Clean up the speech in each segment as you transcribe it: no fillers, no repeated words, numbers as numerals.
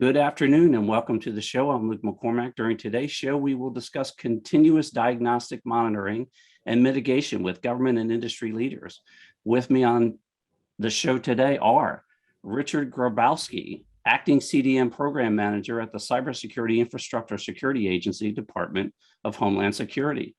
Good afternoon and welcome to the show. I'm Luke McCormack. During today's show, we will discuss continuous diagnostic monitoring and mitigation with government and industry leaders. With me on the show today are Richard Grabowski, Acting CDM Program Manager at the Cybersecurity Infrastructure Security Agency, Department of Homeland Security,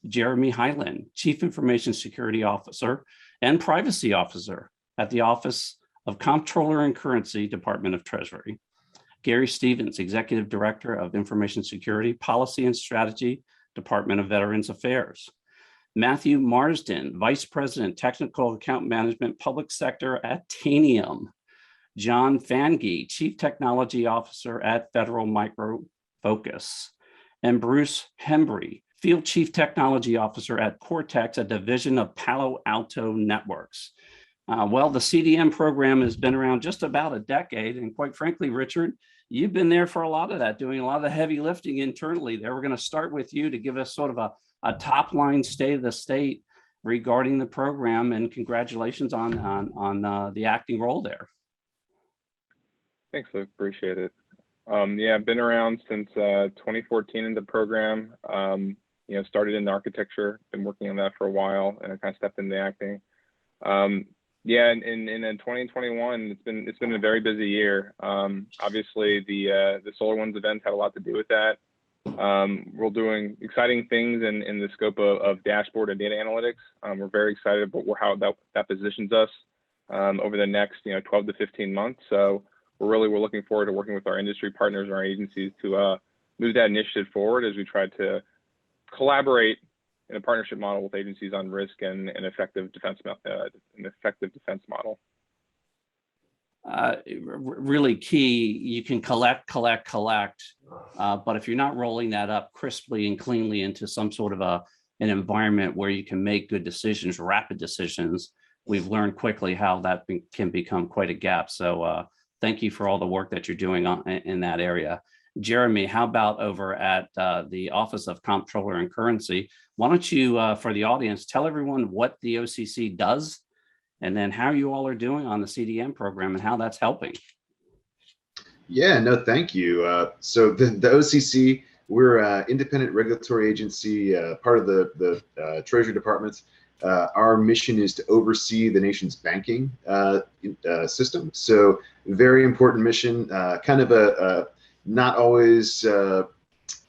Jeremy Hyland, Chief Information Security Officer and Privacy Officer at the Office of Comptroller and Currency, Department of Treasury, Gary Stevens, Executive Director of Information Security, Policy and Strategy, Department of Veterans Affairs, Matthew Marsden, Vice President, Technical Account Management, Public Sector at Tanium, John Fange, Chief Technology Officer at Federal Micro Focus, and Bruce Hembry, Field Chief Technology Officer at Cortex, a division of Palo Alto Networks. Well, the CDM program has been around just about a decade, and quite frankly, Richard, you've been there for a lot of that, doing a lot of the heavy lifting internally there. We're going to start with you to give us sort of a top line state of the state regarding the program, and congratulations on the acting role there. Thanks, Luke. Appreciate it. Yeah, I've been around since 2014 in the program. Started in architecture, been working on that for a while, and I kind of stepped into acting. Yeah, in 2021, it's been a very busy year. Obviously, the SolarWinds event had a lot to do with that. We're doing exciting things in the scope of dashboard and data analytics. We're very excited about how that positions us over the next 12 to 15 months. So we're looking forward to working with our industry partners and our agencies to move that initiative forward as we try to collaborate in a partnership model with agencies on risk and an effective defense model. Really key. You can collect, but if you're not rolling that up crisply and cleanly into some sort of an environment where you can make good decisions, rapid decisions, we've learned quickly how that can become quite a gap. So thank you for all the work that you're doing in that area. Jeremy, how about over at the Office of Comptroller and Currency? Why don't you, for the audience, tell everyone what the OCC does and then how you all are doing on the CDM program and how that's helping. Yeah, no, thank you. So the OCC, we're an independent regulatory agency, part of the Treasury Department. Our mission is to oversee the nation's banking system. So very important mission, kind of a not always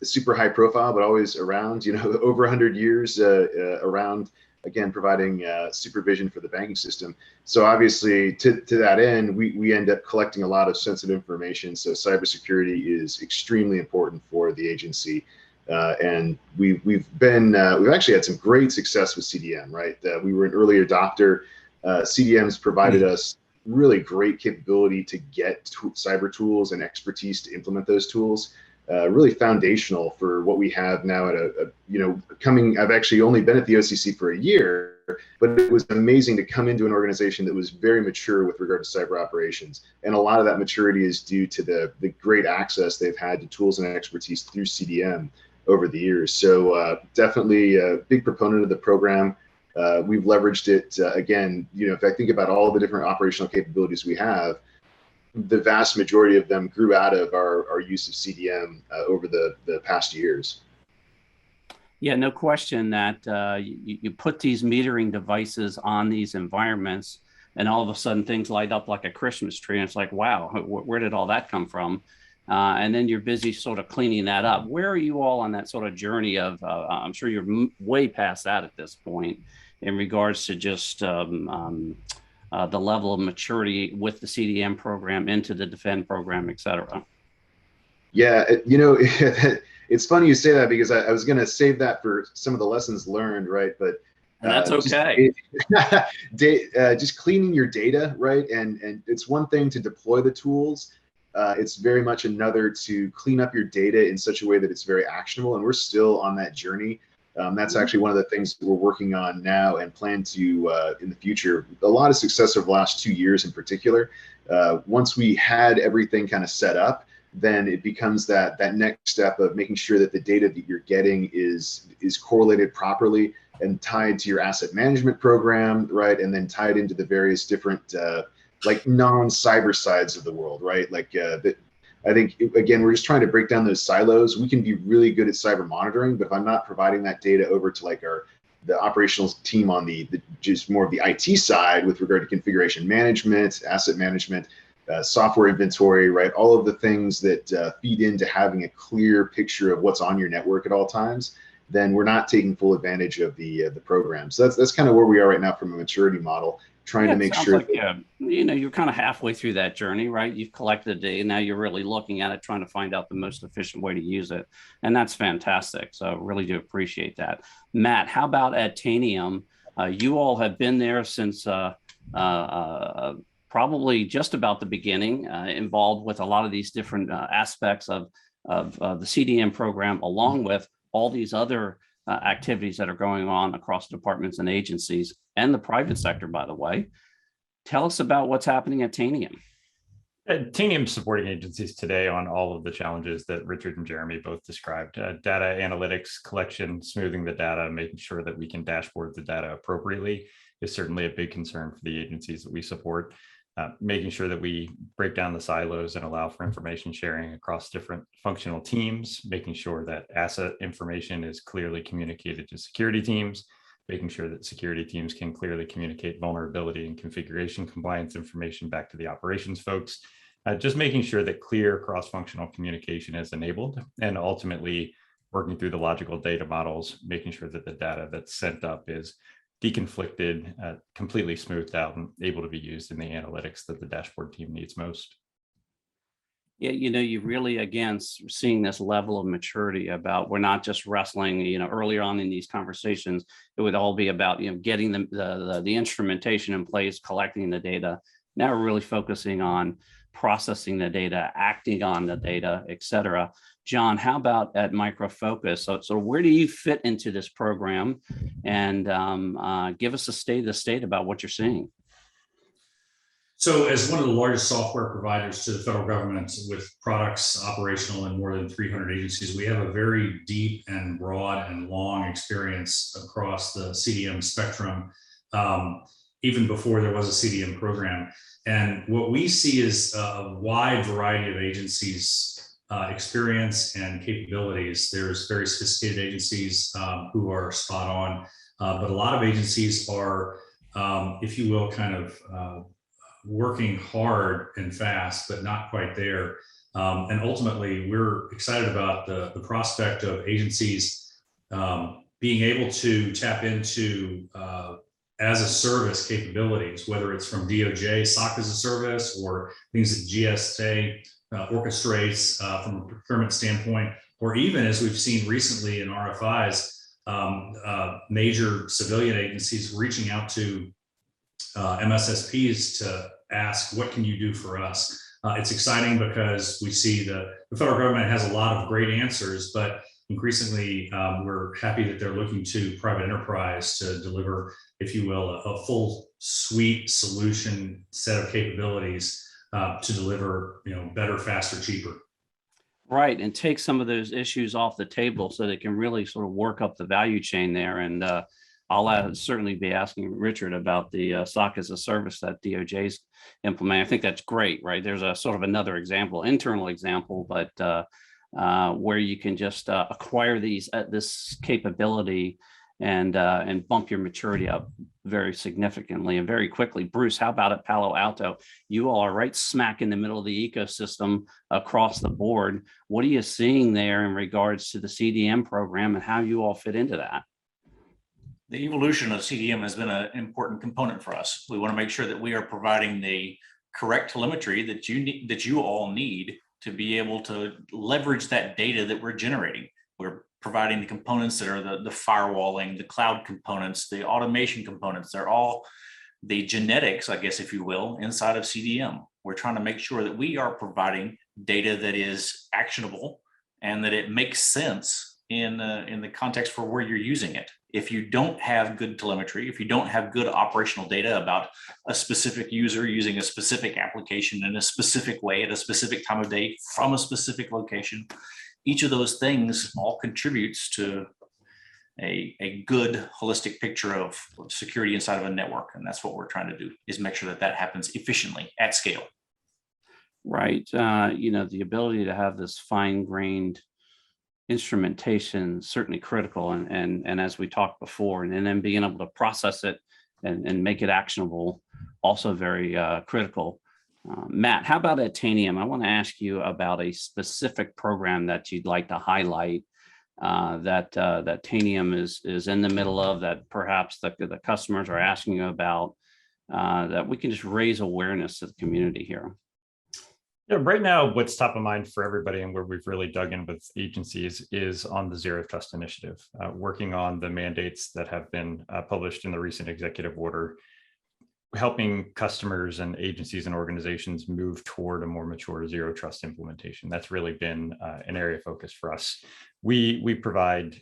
super high profile, but always around, over 100 years around, again, providing supervision for the banking system. So obviously to that end, we end up collecting a lot of sensitive information. So cybersecurity is extremely important for the agency. And we've actually had some great success with CDM, right? We were an early adopter. CDM's provided us really great capability to get cyber tools and expertise to implement those tools. Really foundational for what we have now at I've actually only been at the OCC for a year, but it was amazing to come into an organization that was very mature with regard to cyber operations. And a lot of that maturity is due to the great access they've had to tools and expertise through CDM over the years. So definitely a big proponent of the program. We've leveraged it again, if I think about all the different operational capabilities we have, the vast majority of them grew out of our use of CDM over the past years. Yeah, no question that you put these metering devices on these environments and all of a sudden things light up like a Christmas tree. And it's like, wow, where did all that come from? And then you're busy sort of cleaning that up. Where are you all on that sort of journey of, I'm sure you're way past that at this point in regards to just the level of maturity with the CDM program into the Defend program, et cetera? Yeah, it's funny you say that because I was going to save that for some of the lessons learned, right? But that's okay. Just cleaning your data, right? And it's one thing to deploy the tools. It's very much another to clean up your data in such a way that it's very actionable. And we're still on that journey. That's actually one of the things that we're working on now and plan to in the future. A lot of success over the last 2 years in particular. Once we had everything kind of set up, then it becomes that next step of making sure that the data that you're getting is correlated properly and tied to your asset management program, right? And then tied into the various different like non-cyber sides of the world, right? Like I think, again, we're just trying to break down those silos. We can be really good at cyber monitoring, but if I'm not providing that data over to like the operational team on the just more of the IT side with regard to configuration management, asset management, software inventory, right? All of the things that feed into having a clear picture of what's on your network at all times, then we're not taking full advantage of the program. So that's kind of where we are right now from a maturity model, trying to make sure like, you're kind of halfway through that journey, right? You've collected the data. Now you're really looking at it, trying to find out the most efficient way to use it. And that's fantastic. So I really do appreciate that. Matt, how about at Tanium? You all have been there since probably just about the beginning, involved with a lot of these different aspects of the CDM program, along with all these other activities that are going on across departments and agencies and the private sector, by the way. Tell us about what's happening at Tanium. Tanium supporting agencies today on all of the challenges that Richard and Jeremy both described. Data analytics, collection, smoothing the data, making sure that we can dashboard the data appropriately is certainly a big concern for the agencies that we support. Making sure that we break down the silos and allow for information sharing across different functional teams, making sure that asset information is clearly communicated to security teams, making sure that security teams can clearly communicate vulnerability and configuration compliance information back to the operations folks, just making sure that clear cross-functional communication is enabled, and ultimately working through the logical data models, making sure that the data that's sent up is deconflicted, completely smoothed out, and able to be used in the analytics that the dashboard team needs most. Yeah, you really, again, seeing this level of maturity about, we're not just wrestling, earlier on in these conversations, it would all be about, getting the instrumentation in place, collecting the data. Now we're really focusing on processing the data, acting on the data, et cetera. John, how about at Micro Focus? So where do you fit into this program? And give us a state of the state about what you're seeing. So as one of the largest software providers to the federal government with products operational in more than 300 agencies, we have a very deep and broad and long experience across the CDM spectrum, even before there was a CDM program. And what we see is a wide variety of agencies' experience and capabilities. There's very sophisticated agencies who are spot on, but a lot of agencies are, if you will, kind of working hard and fast, but not quite there. And ultimately, we're excited about the prospect of agencies being able to tap into as a service capabilities, whether it's from DOJ, SOC as a service, or things that GSA orchestrates from a procurement standpoint, or even as we've seen recently in RFIs, major civilian agencies reaching out to MSSPs to ask, what can you do for us? It's exciting because we see the federal government has a lot of great answers, but increasingly we're happy that they're looking to private enterprise to deliver, if you will, a full suite solution set of capabilities to deliver, better, faster, cheaper. Right, and take some of those issues off the table so they can really sort of work up the value chain there. And I'll certainly be asking Richard about the SOC as a service that DOJ's implementing. I think that's great, right? There's a sort of another example, internal example, but where you can just acquire this capability and bump your maturity up very significantly and very quickly. Bruce, how about at Palo Alto? You all are right smack in the middle of the ecosystem across the board. What are you seeing there in regards to the CDM program and how you all fit into that? The evolution of CDM has been an important component for us. We want to make sure that we are providing the correct telemetry that you all need to be able to leverage that data that we're generating. We're providing the components that are the firewalling, the cloud components, the automation components. They're all the genetics, I guess, if you will, inside of CDM. We're trying to make sure that we are providing data that is actionable and that it makes sense in the context for where you're using it. If you don't have good telemetry, if you don't have good operational data about a specific user using a specific application in a specific way at a specific time of day from a specific location, each of those things all contributes to a good holistic picture of security inside of a network. And that's what we're trying to do, is make sure that that happens efficiently at scale. Right. The ability to have this fine-grained instrumentation certainly critical, and as we talked before, and then being able to process it and make it actionable, also very critical. Matt, how about at Tanium? I want to ask you about a specific program that you'd like to highlight that Tanium is in the middle of, that perhaps the customers are asking you about, that we can just raise awareness to the community here. Yeah, right now, what's top of mind for everybody and where we've really dug in with agencies is on the Zero Trust Initiative, working on the mandates that have been published in the recent executive order, helping customers and agencies and organizations move toward a more mature Zero Trust implementation. That's really been an area of focus for us. We provide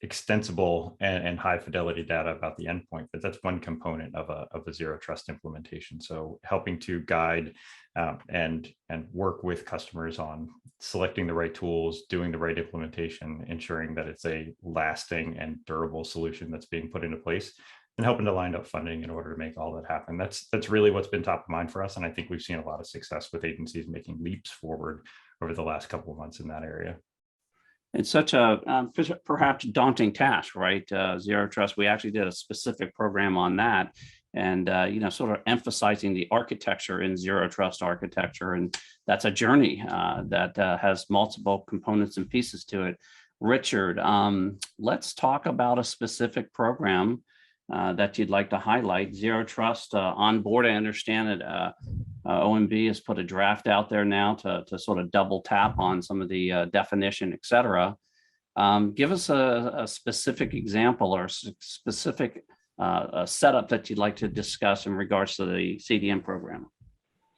extensible and high fidelity data about the endpoint, but that's one component of a Zero Trust implementation. So helping to guide and work with customers on selecting the right tools, doing the right implementation, ensuring that it's a lasting and durable solution that's being put into place, and helping to line up funding in order to make all that happen. That's really what's been top of mind for us. And I think we've seen a lot of success with agencies making leaps forward over the last couple of months in that area. It's such a perhaps daunting task, right? Zero Trust. We actually did a specific program on that, and sort of emphasizing the architecture in Zero Trust architecture, and that's a journey that has multiple components and pieces to it. Richard, let's talk about a specific program that you'd like to highlight. Zero Trust on board. I understand that OMB has put a draft out there now to sort of double tap on some of the definition, et cetera. Give us a specific example or specific setup that you'd like to discuss in regards to the CDM program.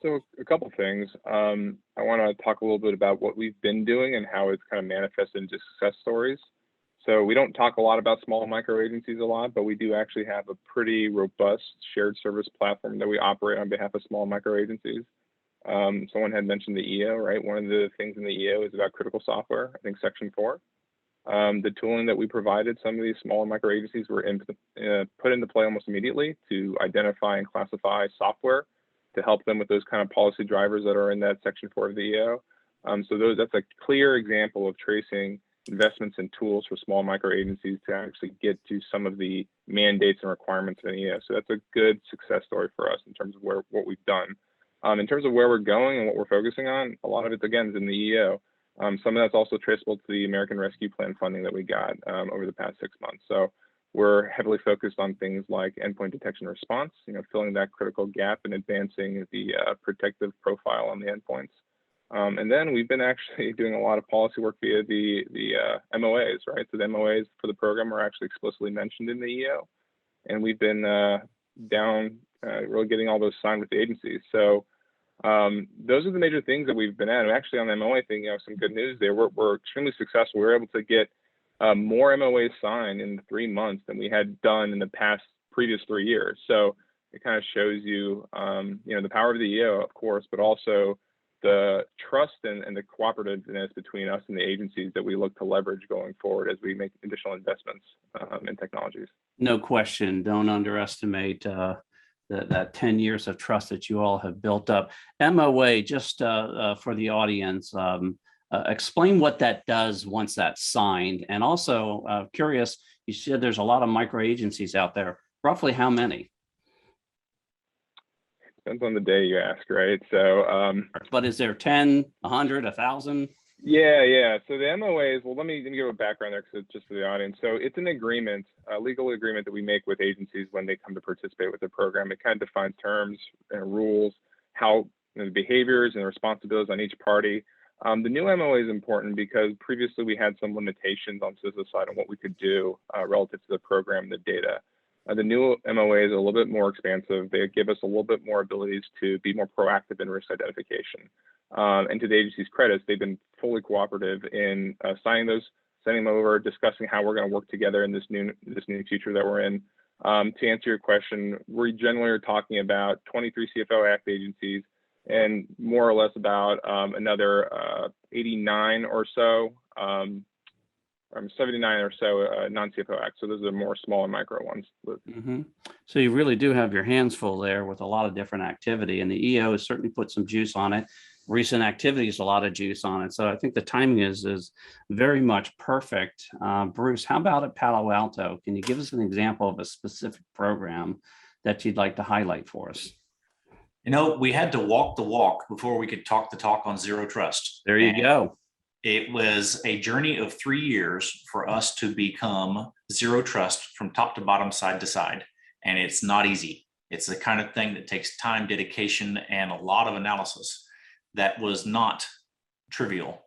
So a couple things. I want to talk a little bit about what we've been doing and how it's kind of manifested into success stories. So we don't talk a lot about small micro agencies a lot, but we do actually have a pretty robust shared service platform that we operate on behalf of small micro agencies. Someone had mentioned the EO, right? One of the things in the EO is about critical software, I think section 4. The tooling that we provided some of these smaller micro agencies were put into play almost immediately to identify and classify software to help them with those kind of policy drivers that are in that section 4 of the EO. That's a clear example of tracing investments and tools for small micro agencies to actually get to some of the mandates and requirements of an EO. So that's a good success story for us in terms of what we've done. In terms of where we're going and what we're focusing on, a lot of it again is in the EO. Some of that's also traceable to the American Rescue Plan funding that we got over the past 6 months. So we're heavily focused on things like endpoint detection and response, filling that critical gap and advancing the protective profile on the endpoints. And then we've been actually doing a lot of policy work via the MOAs, right? So the MOAs for the program are actually explicitly mentioned in the EO. And we've been really getting all those signed with the agencies. So those are the major things that we've been at. And actually on the MOA thing, some good news there. We're extremely successful. We were able to get more MOAs signed in 3 months than we had done in the previous 3 years. So it kind of shows you, the power of the EO, of course, but also the trust and the cooperativeness between us and the agencies that we look to leverage going forward as we make additional investments in technologies. No question. Don't underestimate that 10 years of trust that you all have built up. MOA, just for the audience, explain what that does once that's signed. And also curious, you said there's a lot of micro agencies out there. Roughly how many? Depends on the day you ask, right? So, but is there 10, 100, 1,000? Yeah. So the MOAs, well, let me give a background there because it's just for the audience. So it's an agreement, a legal agreement that we make with agencies when they come to participate with the program. It kind of defines terms and rules, how the behaviors and responsibilities on each party. The new MOA is important because previously we had some limitations on CISA side on what we could do relative to the program and the data. The new MOA is a little bit more expansive. They give us a little bit more abilities to be more proactive in risk identification. And to the agency's credits, they've been fully cooperative in signing those, sending them over, discussing how we're going to work together in this new future that we're in. To answer your question, we generally are talking about 23 CFO Act agencies and more or less about another 89 or so, 79 or so non-CFO Act. So those are more small and micro ones. Mm-hmm. So you really do have your hands full there with a lot of different activity, and the EO has certainly put some juice on it. recent activities, a lot of juice on it. So I think the timing is very much perfect. Bruce, how about at Palo Alto? Can you give us an example of a specific program that you'd like to highlight for us? You know, we had to walk the walk before we could talk the talk on zero trust. There you go. It was a journey of 3 years for us to become zero trust from top to bottom, side to side. And it's not easy. It's the kind of thing that takes time, dedication, and a lot of analysis. That was not trivial.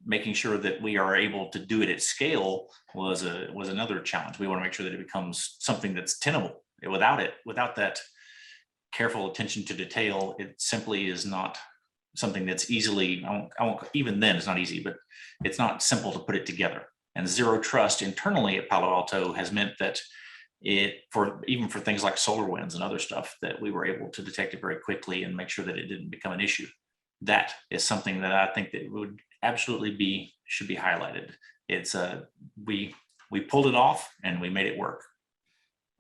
Making sure that we are able to do it at scale was another challenge. We want to make sure that it becomes something that's tenable. Without that careful attention to detail, it simply is not something that's easily, I won't, even then it's not easy, but it's not simple to put it together. And zero trust internally at Palo Alto has meant that even for things like solar winds and other stuff, that we were able to detect it very quickly and make sure that it didn't become an issue. That is something that I think that would absolutely should be highlighted. It's we pulled it off and we made it work.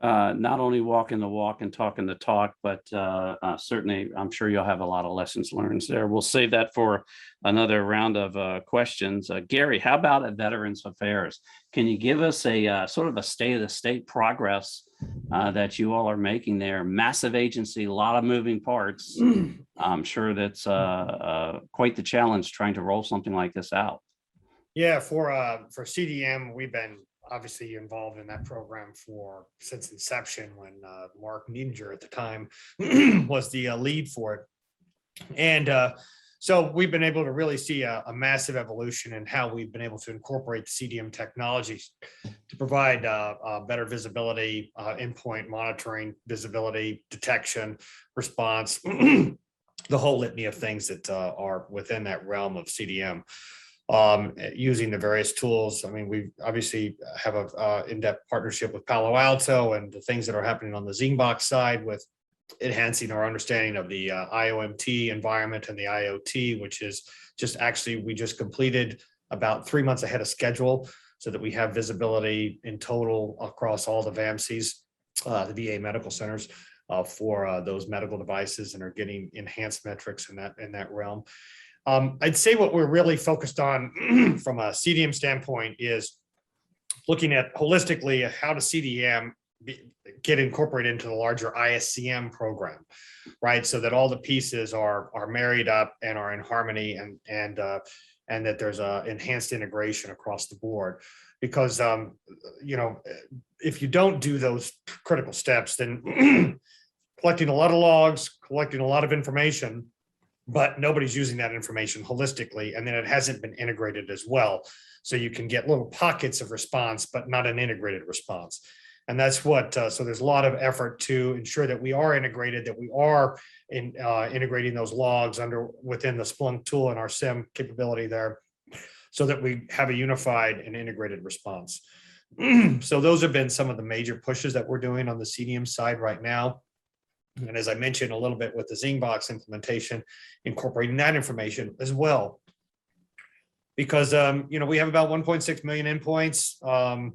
Not only walking the walk and talking the talk, but certainly I'm sure you'll have a lot of lessons learned there. We'll save that for another round of questions. Gary, how about at Veterans Affairs? Can you give us a sort of a state of the state progress that you all are making there? Massive agency, a lot of moving parts. I'm sure that's quite the challenge trying to roll something like this out. Yeah, for CDM, we've been obviously involved in that program since inception, when Mark Niedinger at the time was the lead for it. And so we've been able to really see a massive evolution in how we've been able to incorporate the CDM technologies to provide better visibility, endpoint monitoring, visibility, detection, response, the whole litany of things that are within that realm of CDM. Using the various tools. I mean, we obviously have a in-depth partnership with Palo Alto, and the things that are happening on the Zingbox side with enhancing our understanding of the IOMT environment and the IoT, which is we just completed about 3 months ahead of schedule, so that we have visibility in total across all the VAMCs, the VA medical centers, for those medical devices, and are getting enhanced metrics in that realm. I'd say what we're really focused on from a CDM standpoint is looking at holistically how to CDM get incorporated into the larger ISCM program, right? So that all the pieces are married up and are in harmony, and that there's a enhanced integration across the board. Because if you don't do those critical steps, then collecting a lot of logs, collecting a lot of information, but nobody's using that information holistically, and then it hasn't been integrated as well. So you can get little pockets of response, but not an integrated response. And that's what, so there's a lot of effort to ensure that we are integrated, that we are integrating those logs within the Splunk tool and our SIM capability there, so that we have a unified and integrated response. So those have been some of the major pushes that we're doing on the CDM side right now. And as I mentioned a little bit with the Zingbox implementation, incorporating that information as well. Because, we have about 1.6 million endpoints, a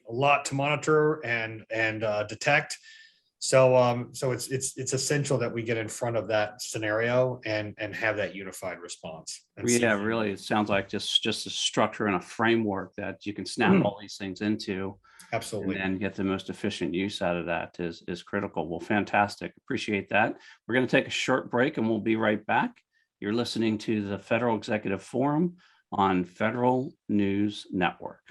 lot to monitor and detect. So it's essential that we get in front of that scenario and have that unified response. Yeah, really, it sounds like just a structure and a framework that you can snap all these things into. Absolutely. And get the most efficient use out of that is critical. Well, fantastic. Appreciate that. We're going to take a short break and we'll be right back. You're listening to the Federal Executive Forum on Federal News Network.